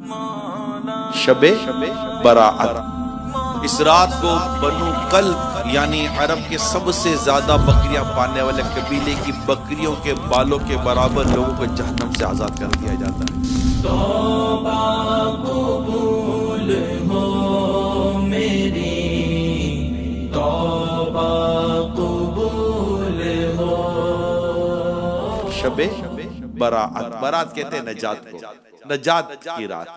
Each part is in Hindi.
शबे बराअत। इस रात को बनु कल्ब यानी अरब के सबसे ज्यादा बकरियां पालने वाले कबीले की बकरियों के बालों के बराबर लोगों को जहन्नम से आजाद कर दिया जाता है। तौबा कबूल हो मेरी, तौबा कबूल हो। शबे बराअत, बरात कहते हैं नजात को, नजात की रात,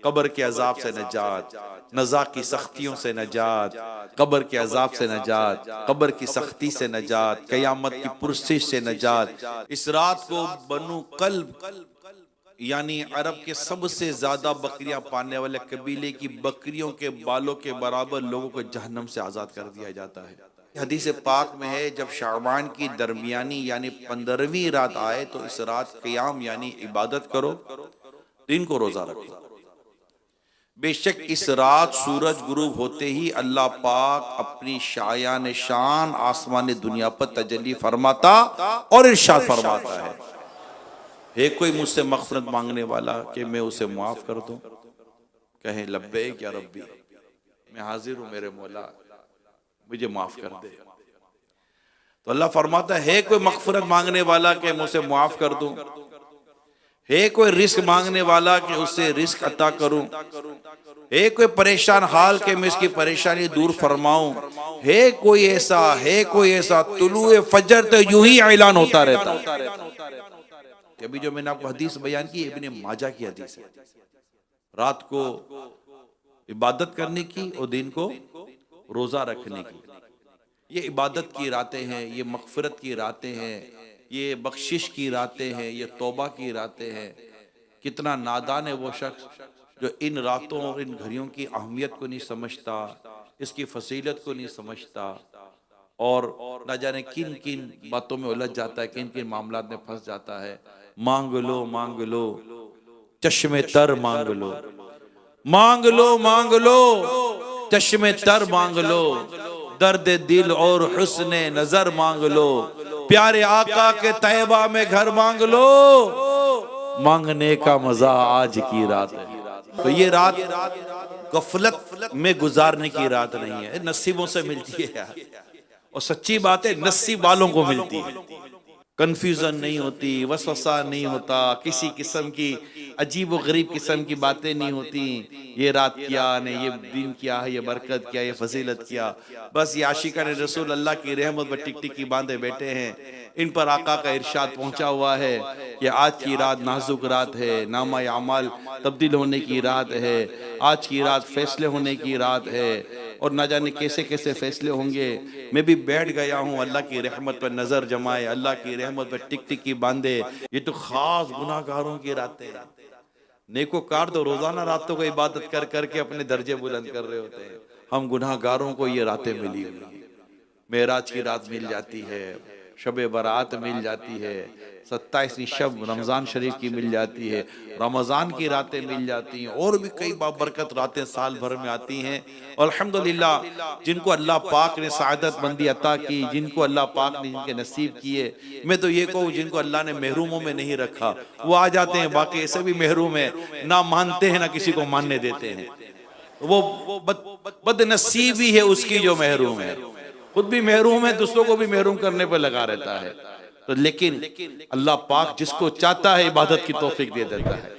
कब्र के अजाब से नजात, नजा की सख्तियों से नजात, कब्र के अजाब से नजात, कब्र की सख्ती से नजात, कयामत की पुरसिश से नजात। इस रात को बनु कल्ब यानी अरब के सबसे ज्यादा बकरियां पालने वाले कबीले की बकरियों के बालों के बराबर लोगों को जहन्नम से आजाद कर दिया जाता है। हदीस पाक में है, जब शाबान की दरमियानी यानी 15वीं रात आए तो इस रात क़याम यानी इबादत करो, दिन को रोजा रखो। बेशक इस रात सूरज गुरूब होते ही अल्लाह पाक अपनी शायान शान आसमान दुनिया पर तजल्ली फरमाता और इरशाद फरमाता है कोई मुझसे मग़फ़िरत मांगने वाला कि मैं उसे माफ कर दूं? कहें लब्बैक या रब्बी, मैं हाजिर हूं मेरे मौला, मुझे माफ कर दे। तो अल्लाह फरमाता है कोई मग़फ़िरत मांगने वाला कि मैं उसे माफ कर दूं? है कोई रिस्क मांगने वाला कि उससे रिस्क अता करूं? है कोई परेशान हाल के मैं इसकी परेशानी दूर फरमाऊं? है कोई ऐसा तुलुए फजर तो यूं ही ऐलान होता रहता है। अभी जो मैंने आपको हदीस बयान की इब्ने माजा की हदीस है, रात को इबादत करने की और दिन को रोजा रखने की। ये इबादत की रातें हैं, ये मग़फ़िरत की रातें हैं, ये बख्शिश की रातें हैं, ये तौबा की रातें हैं। कितना नादान है वो शख्स जो इन रातों और इन घड़ियों की अहमियत को नहीं समझता, इसकी फसीलत को नहीं समझता और न जाने किन किन बातों में उलझ जाता है, किन किन मामलात में फंस जाता है। मांग लो चश्मे तर मांग लो, मांग लो चश्मे तर मांग लो, दर्द दिल और हुस्ने नजर मांग लो, प्यारे आका के तैबा में घर मांग लो, मांगने का मजा आज की रात है। तो ये रात गफलत में गुजारने की रात नहीं है, नसीबों से मिलती है यार। और सच्ची बात है, नसीब वालों को मिलती है। कंफ्यूजन नहीं होती, वसवसा नहीं होता, किसी किस्म की अजीब व गरीब किस्म की बातें नहीं होती। ये रात क्या ने, ये दिन क्या है, ये बरकत क्या, ये फजीलत क्या। बस ये आशिका ने रसूल अल्लाह की रहमत पर टिक टिक की बांधे बैठे हैं। इन पर आका का इरशाद पहुंचा हुआ है कि आज की रात नाजुक रात है, नामा अमाल तब्दील होने की रात है, आज की रात फैसले होने की रात है और न जाने कैसे कैसे फैसले होंगे। मैं भी बैठ गया हूँ अल्लाह की रहमत पर नजर जमाए, अल्लाह की रहमत पर टिक टिक की बांधे। ये तो खास गुनाहगारों की रातें हैं। नेकोकार तो रोजाना रातों को इबादत कर करके अपने दर्जे बुलंद कर रहे होते हैं। हम गुनाहगारों को ये रातें मिली हुई, मेराज की रात मिल जाती है, शबे बरात मिल जाती है, 27वीं शब रमज़ान शरीफ की मिल जाती है, रमज़ान की रातें मिल जाती हैं और भी कई बाबरकत रातें साल भर में आती हैं। और अल्हम्दुलिल्लाह जिनको अल्लाह पाक ने सआदत मंदी अता की, जिनको अल्लाह पाक ने जिनके नसीब किए, मैं तो ये कहूँ जिनको अल्लाह ने महरूमों में नहीं रखा वो आ जाते हैं। बाकी ऐसे भी महरूम है, ना मानते हैं ना किसी को मानने देते हैं। वो बदनसीबी है उसकी जो महरूम है, खुद भी महरूम है, दूसरों को भी महरूम करने पर लगा रहता है। तो लेकिन अल्लाह पाक जिसको चाहता है इबादत की तौफीक दे देता है।